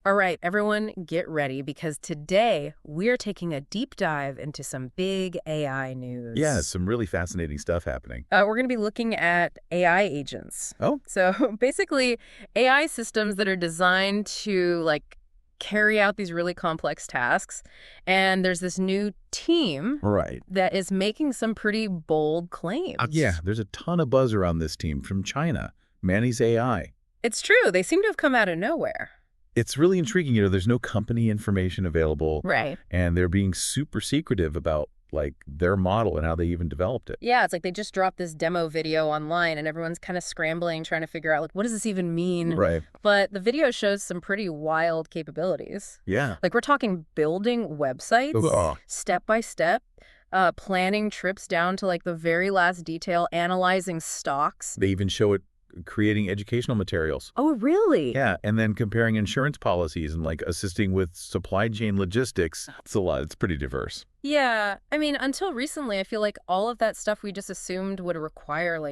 All right, everyone, get ready because today we're taking a deep dive into some big AI news. Yeah, some really fascinating stuff happening. We're going to be looking at AI agents. Oh? So basically, AI systems that are designed to carry out these really complex tasks. And there's this new team that is making some pretty bold claims. Yeah, there's a ton of buzz around this team from China, Manus AI. It's true. They seem to have come out of nowhere. It's really intriguing. There's no company information available. Right. And they're being super secretive about, their model and how they even developed it. Yeah, it's like they just dropped this demo video online and everyone's kind of scrambling, trying to figure out, what does this even mean? Right. But the video shows some pretty wild capabilities. Yeah. We're talking building websites, step by step, planning trips down to, the very last detail, analyzing stocks. They even show it creating educational materials. Oh, really? Yeah, and then comparing insurance policies and, assisting with supply chain logistics. It's a lot. It's pretty diverse. Yeah. I mean, until recently, I feel like all of that stuff we just assumed would require,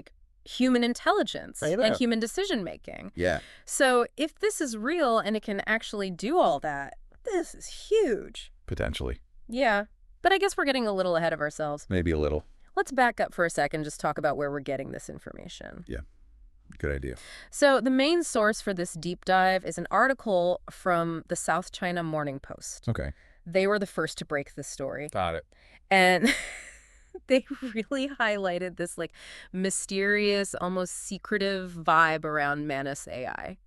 human intelligence and human decision-making. Yeah. So if this is real and it can actually do all that, this is huge. Potentially. Yeah. But I guess we're getting a little ahead of ourselves. Maybe a little. Let's back up for a second and just talk about where we're getting this information. Yeah. Good idea. So the main source for this deep dive is an article from the South China Morning Post. Okay. They were the first to break this story. Got it. And they really highlighted this mysterious, almost secretive vibe around Manus AI.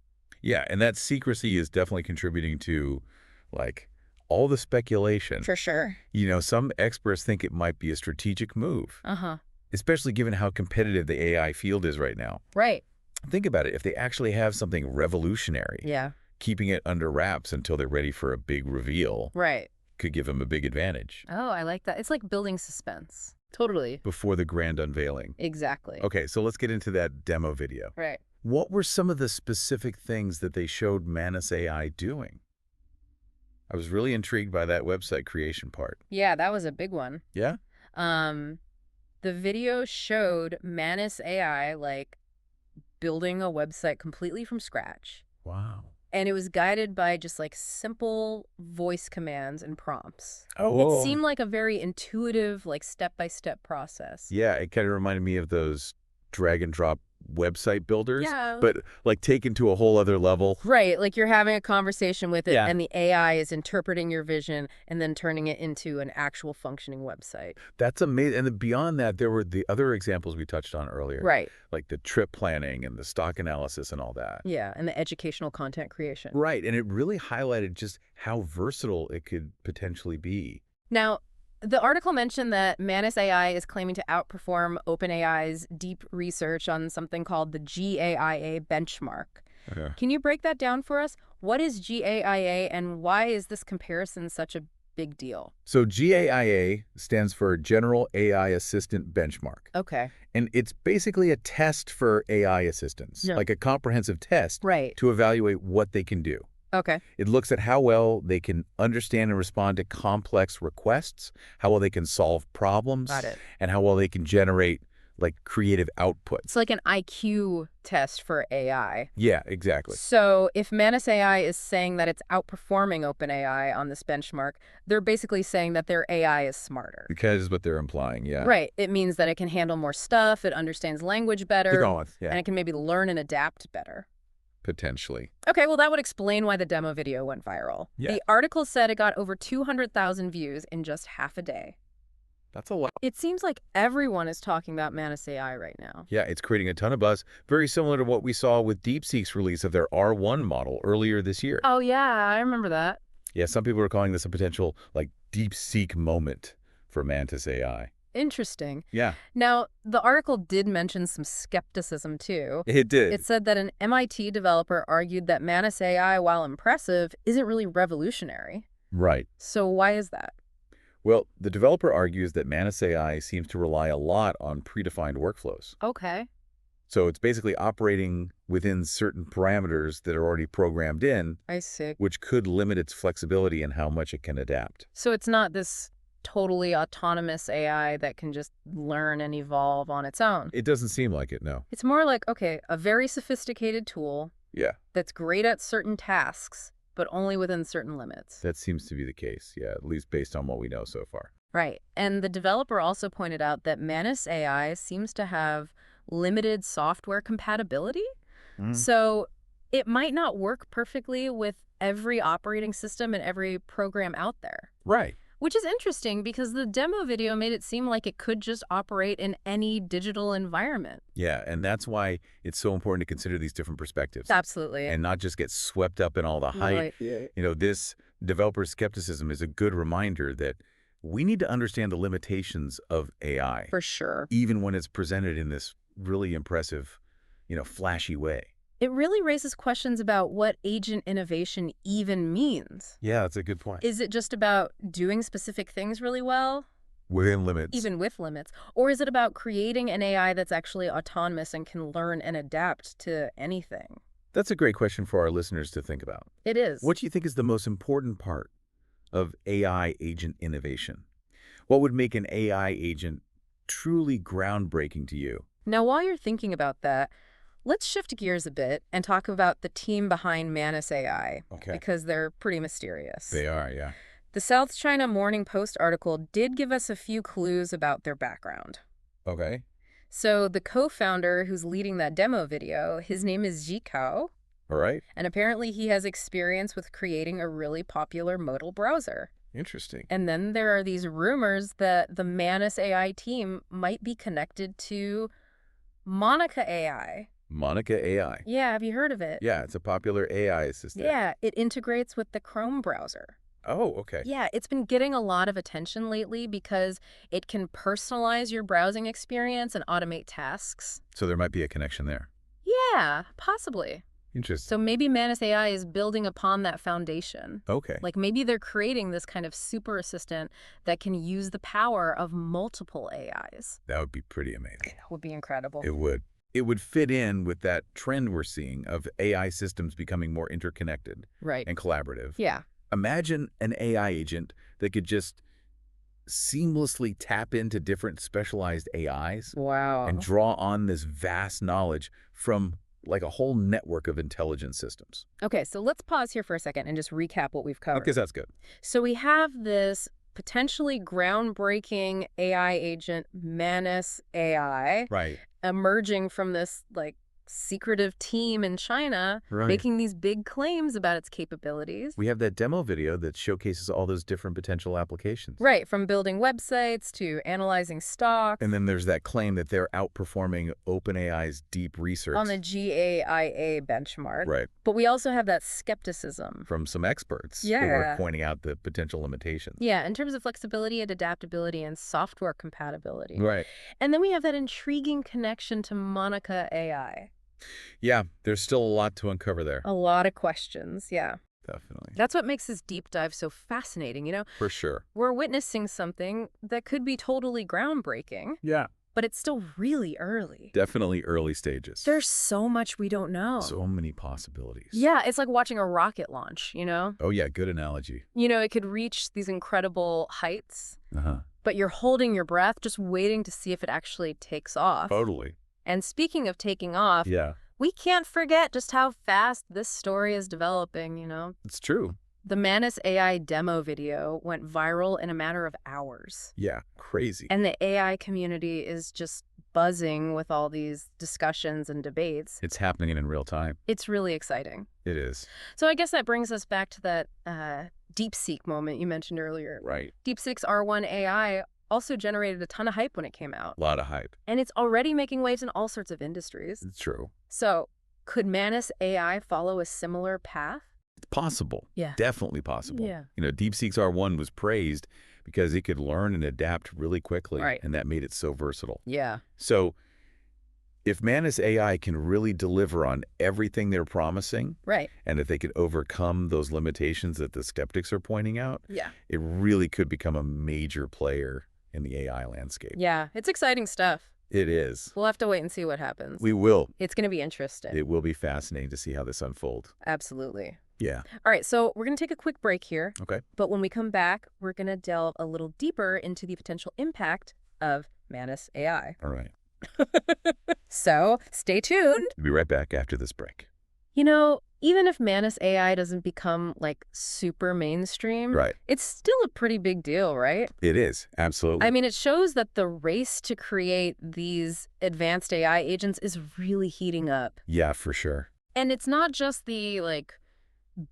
Yeah, and that secrecy is definitely contributing to all the speculation. For sure. Some experts think it might be a strategic move. Uh-huh. Especially given how competitive the AI field is right now. Right. Think about it. If they actually have something revolutionary, keeping it under wraps until they're ready for a big reveal could give them a big advantage. Oh, I like that. It's like building suspense. Totally. Before the grand unveiling. Exactly. Okay, so let's get into that demo video. Right. What were some of the specific things that they showed Manus AI doing? I was really intrigued by that website creation part. Yeah, that was a big one. Yeah? The video showed Manus AI, building a website completely from scratch. Wow. And it was guided by just, simple voice commands and prompts. Oh. It seemed like a very intuitive, step-by-step process. Yeah, it kind of reminded me of those drag-and-drop website builders. Yeah. But, taken to a whole other level. Right, you're having a conversation with it, and the AI is interpreting your vision and then turning it into an actual functioning website. That's amazing. And then beyond that, there were the other examples we touched on earlier. Right. Like the trip planning and the stock analysis and all that. Yeah, and the educational content creation. Right, and it really highlighted just how versatile it could potentially be. Now, the article mentioned that Manus AI is claiming to outperform OpenAI's deep research on something called the GAIA benchmark. Okay. Can you break that down for us? What is GAIA and why is this comparison such a big deal? So GAIA stands for General AI Assistant Benchmark. Okay. And it's basically a test for AI assistants, like a comprehensive test to evaluate what they can do. Okay. It looks at how well they can understand and respond to complex requests, how well they can solve problems, and how well they can generate creative output. It's like an IQ test for AI. Yeah, exactly. So if Manus AI is saying that it's outperforming OpenAI on this benchmark, they're basically saying that their AI is smarter. Because is what they're implying, yeah. Right. It means that it can handle more stuff, it understands language better, and it can maybe learn and adapt better. Potentially. Okay, well, that would explain why the demo video went viral. Yeah. The article said it got over 200,000 views in just half a day. That's a lot. It seems like everyone is talking about Manus AI right now. Yeah, it's creating a ton of buzz, very similar to what we saw with DeepSeek's release of their R1 model earlier this year. Oh, yeah, I remember that. Yeah, some people are calling this a potential, DeepSeek moment for Manus AI. Interesting. Yeah. Now, the article did mention some skepticism, too. It did. It said that an MIT developer argued that Manus AI, while impressive, isn't really revolutionary. Right. So why is that? Well, the developer argues that Manus AI seems to rely a lot on predefined workflows. Okay. So it's basically operating within certain parameters that are already programmed in. I see. Which could limit its flexibility and how much it can adapt. So it's not this totally autonomous AI that can just learn and evolve on its own. It doesn't seem like it, no. It's more like, okay, a very sophisticated tool Yeah. that's great at certain tasks, but only within certain limits. That seems to be the case, yeah, at least based on what we know so far. Right. And the developer also pointed out that Manus AI seems to have limited software compatibility. So it might not work perfectly with every operating system and every program out there. Right. Which is interesting because the demo video made it seem like it could just operate in any digital environment. Yeah, and that's why it's so important to consider these different perspectives. Absolutely. And not just get swept up in all the hype. Right. Yeah. You know, this developer skepticism is a good reminder that we need to understand the limitations of AI. For sure. Even when it's presented in this really impressive, flashy way. It really raises questions about what agent innovation even means. Yeah, that's a good point. Is it just about doing specific things really well? Within limits. Even with limits. Or is it about creating an AI that's actually autonomous and can learn and adapt to anything? That's a great question for our listeners to think about. It is. What do you think is the most important part of AI agent innovation? What would make an AI agent truly groundbreaking to you? Now, while you're thinking about that, let's shift gears a bit and talk about the team behind Manus AI. Okay. Because they're pretty mysterious. They are, yeah. The South China Morning Post article did give us a few clues about their background. Okay. So the co-founder who's leading that demo video, his name is Zhikao. All right. And apparently he has experience with creating a really popular modal browser. Interesting. And then there are these rumors that the Manus AI team might be connected to Monica AI. Monica AI. Yeah, have you heard of it? Yeah, it's a popular AI assistant. Yeah, it integrates with the Chrome browser. Oh, okay. Yeah, it's been getting a lot of attention lately because it can personalize your browsing experience and automate tasks. So there might be a connection there. Yeah, possibly. Interesting. So maybe Manus AI is building upon that foundation. Okay. Like maybe they're creating this kind of super assistant that can use the power of multiple AIs. That would be pretty amazing. That would be incredible. It would. It would fit in with that trend we're seeing of AI systems becoming more interconnected and collaborative. Yeah. Imagine an AI agent that could just seamlessly tap into different specialized AIs. Wow. And draw on this vast knowledge from like a whole network of intelligence systems. Okay, so let's pause here for a second and just recap what we've covered. Okay, that's good. So we have this potentially groundbreaking AI agent, Manus AI, emerging from this secretive team in China, making these big claims about its capabilities. We have that demo video that showcases all those different potential applications. Right, from building websites to analyzing stocks. And then there's that claim that they're outperforming OpenAI's deep research. On the GAIA benchmark. Right. But we also have that skepticism. From some experts who are pointing out the potential limitations. Yeah, in terms of flexibility and adaptability and software compatibility. Right. And then we have that intriguing connection to Monica AI. Yeah, there's still a lot to uncover there. A lot of questions, yeah. Definitely. That's what makes this deep dive so fascinating, For sure. We're witnessing something that could be totally groundbreaking. Yeah. But it's still really early. Definitely early stages. There's so much we don't know. So many possibilities. Yeah, it's like watching a rocket launch, Oh, yeah, good analogy. It could reach these incredible heights, but you're holding your breath, just waiting to see if it actually takes off. Totally. And speaking of taking off, we can't forget just how fast this story is developing, It's true. The Manus AI demo video went viral in a matter of hours. Yeah, crazy. And the AI community is just buzzing with all these discussions and debates. It's happening in real time. It's really exciting. It is. So I guess that brings us back to that DeepSeek moment you mentioned earlier. Right. DeepSeek's R1 AI also generated a ton of hype when it came out. A lot of hype. And it's already making waves in all sorts of industries. It's true. So could Manus AI follow a similar path? It's possible. Yeah. Definitely possible. Yeah. DeepSeek's R1 was praised because it could learn and adapt really quickly. Right. And that made it so versatile. Yeah. So if Manus AI can really deliver on everything they're promising, and if they could overcome those limitations that the skeptics are pointing out, it really could become a major player in the AI landscape. Yeah, it's exciting stuff. It is. We'll have to wait and see what happens. We will. It's going to be interesting. It will be fascinating to see how this unfolds. Absolutely. Yeah. All right, so we're going to take a quick break here. Okay. But when we come back, we're going to delve a little deeper into the potential impact of Manus AI. All right. So stay tuned. We'll be right back after this break. even if Manus AI doesn't become, like, super mainstream, it's still a pretty big deal, right? It is, absolutely. I mean, it shows that the race to create these advanced AI agents is really heating up. Yeah, for sure. And it's not just the, like,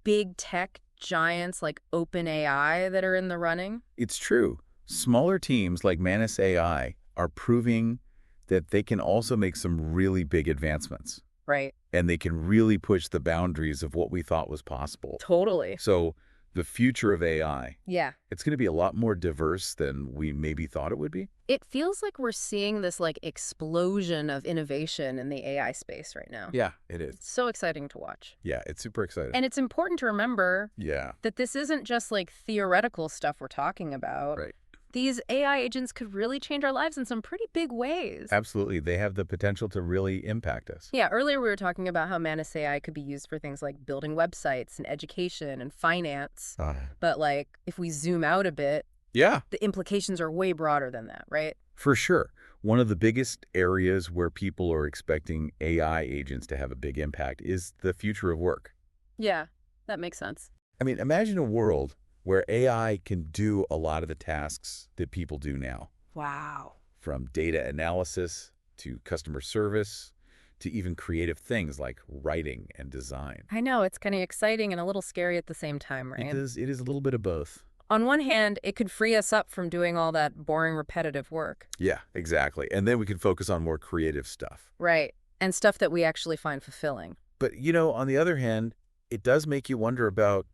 big tech giants like OpenAI that are in the running. It's true. Smaller teams like Manus AI are proving that they can also make some really big advancements. Right. And they can really push the boundaries of what we thought was possible. Totally. So the future of AI, yeah, it's going to be a lot more diverse than we maybe thought it would be. It feels like we're seeing this like explosion of innovation in the AI space right now. Yeah, it is. It's so exciting to watch. Yeah, it's super exciting. And it's important to remember yeah, that this isn't just like theoretical stuff we're talking about. Right. These AI agents could really change our lives in some pretty big ways. Absolutely. They have the potential to really impact us. Yeah, earlier we were talking about how Manus AI could be used for things like building websites and education and finance. But like, if we zoom out a bit, yeah, the implications are way broader than that, right? For sure. One of the biggest areas where people are expecting AI agents to have a big impact is the future of work. Yeah, that makes sense. I mean, imagine a world where AI can do a lot of the tasks that people do now. Wow. From data analysis to customer service to even creative things like writing and design. I know, it's kind of exciting and a little scary at the same time, right? It is a little bit of both. On one hand, it could free us up from doing all that boring, repetitive work. Yeah, exactly. And then we can focus on more creative stuff. Right. And stuff that we actually find fulfilling. But, you know, on the other hand, it does make you wonder about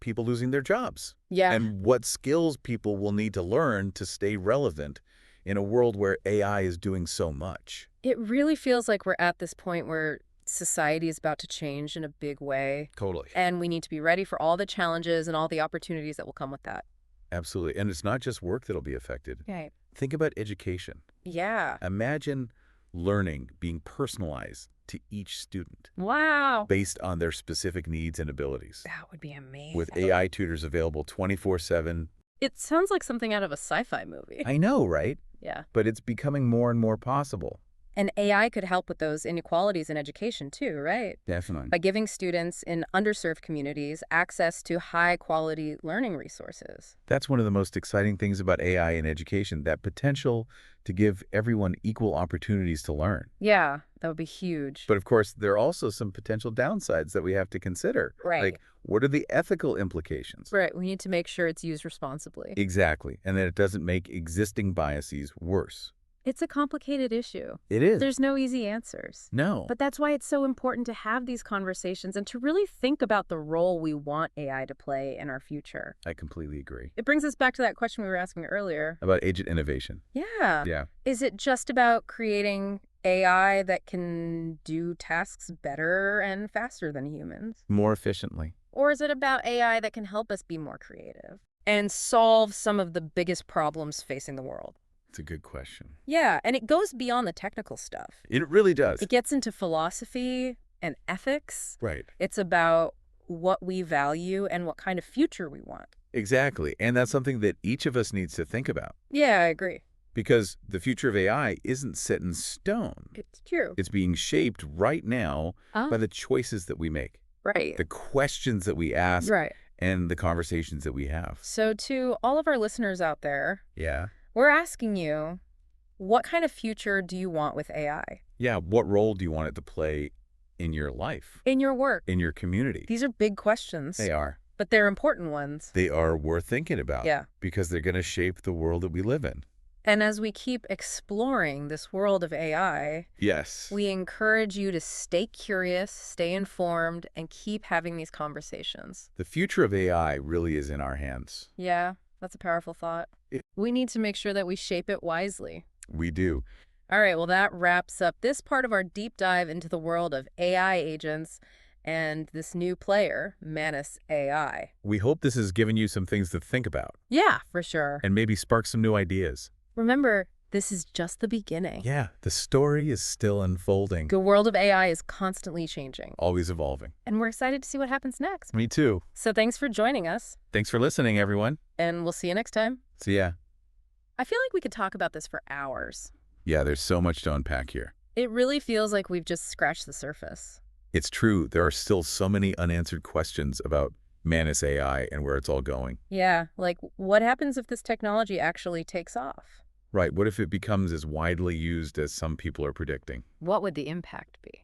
people losing their jobs. Yeah. And what skills people will need to learn to stay relevant in a world where AI is doing so much. It really feels like we're at this point where society is about to change in a big way. Totally. And we need to be ready for all the challenges and all the opportunities that will come with that. Absolutely. And it's not just work that'll be affected. Right. Think about education. Yeah. Imagine learning being personalized to each student. Wow. Based on their specific needs and abilities. That would be amazing. With AI tutors available 24/7. It sounds like something out of a sci-fi movie. I know, right? Yeah. But it's becoming more and more possible. And AI could help with those inequalities in education too, right? Definitely. By giving students in underserved communities access to high-quality learning resources. That's one of the most exciting things about AI in education, that potential to give everyone equal opportunities to learn. Yeah, that would be huge. But of course, there are also some potential downsides that we have to consider. Right. Like, what are the ethical implications? Right, we need to make sure it's used responsibly. Exactly, and that it doesn't make existing biases worse. It's a complicated issue. It is. There's no easy answers. No. But that's why it's so important to have these conversations and to really think about the role we want AI to play in our future. I completely agree. It brings us back to that question we were asking earlier. About agent innovation. Yeah. Yeah. Is it just about creating AI that can do tasks better and faster than humans? More efficiently. Or is it about AI that can help us be more creative and solve some of the biggest problems facing the world? It's a good question. Yeah, and it goes beyond the technical stuff. It really does. It gets into philosophy and ethics. Right. It's about what we value and what kind of future we want. Exactly. And that's something that each of us needs to think about. Yeah, I agree. Because the future of AI isn't set in stone. It's true. It's being shaped right now by the choices that we make. Right. The questions that we ask. Right. And the conversations that we have. So to all of our listeners out there. Yeah. We're asking you, what kind of future do you want with AI? Yeah, what role do you want it to play in your life? In your work? In your community? These are big questions. They are. But they're important ones. They are worth thinking about. Yeah. Because they're going to shape the world that we live in. And as we keep exploring this world of AI, yes, we encourage you to stay curious, stay informed, and keep having these conversations. The future of AI really is in our hands. Yeah. That's a powerful thought. We need to make sure that we shape it wisely. We do. All right, well, that wraps up this part of our deep dive into the world of AI agents and this new player, Manus AI. We hope this has given you some things to think about. Yeah, for sure. And maybe spark some new ideas. Remember, this is just the beginning. Yeah, the story is still unfolding. The world of AI is constantly changing. Always evolving. And we're excited to see what happens next. Me too. So thanks for joining us. Thanks for listening, everyone. And we'll see you next time. See ya. I feel like we could talk about this for hours. Yeah, there's so much to unpack here. It really feels like we've just scratched the surface. It's true. There are still so many unanswered questions about Manus AI and where it's all going. Yeah, like what happens if this technology actually takes off? Right. What if it becomes as widely used as some people are predicting? What would the impact be?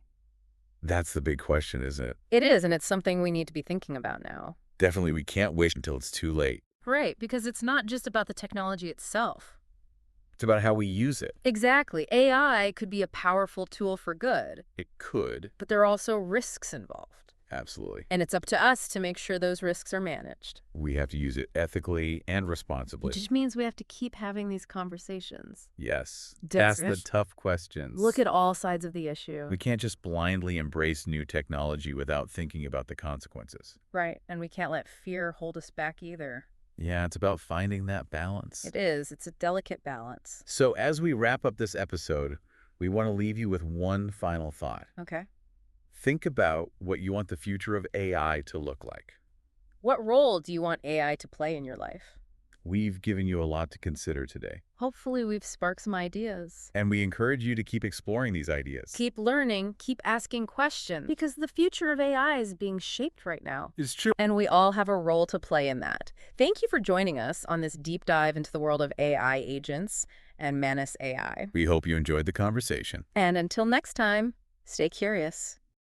That's the big question, isn't it? It is, and it's something we need to be thinking about now. Definitely, we can't wait until it's too late. Right, because it's not just about the technology itself. It's about how we use it. Exactly. AI could be a powerful tool for good. It could. But there are also risks involved. Absolutely. And it's up to us to make sure those risks are managed. We have to use it ethically and responsibly. Which means we have to keep having these conversations. Yes. Ask the tough questions. Look at all sides of the issue. We can't just blindly embrace new technology without thinking about the consequences. Right. And we can't let fear hold us back either. Yeah, it's about finding that balance. It is. It's a delicate balance. So as we wrap up this episode, we want to leave you with one final thought. Okay. Think about what you want the future of AI to look like. What role do you want AI to play in your life? We've given you a lot to consider today. Hopefully we've sparked some ideas. And we encourage you to keep exploring these ideas. Keep learning, keep asking questions, because the future of AI is being shaped right now. It's true. And we all have a role to play in that. Thank you for joining us on this deep dive into the world of AI agents and Manus AI. We hope you enjoyed the conversation. And until next time, stay curious.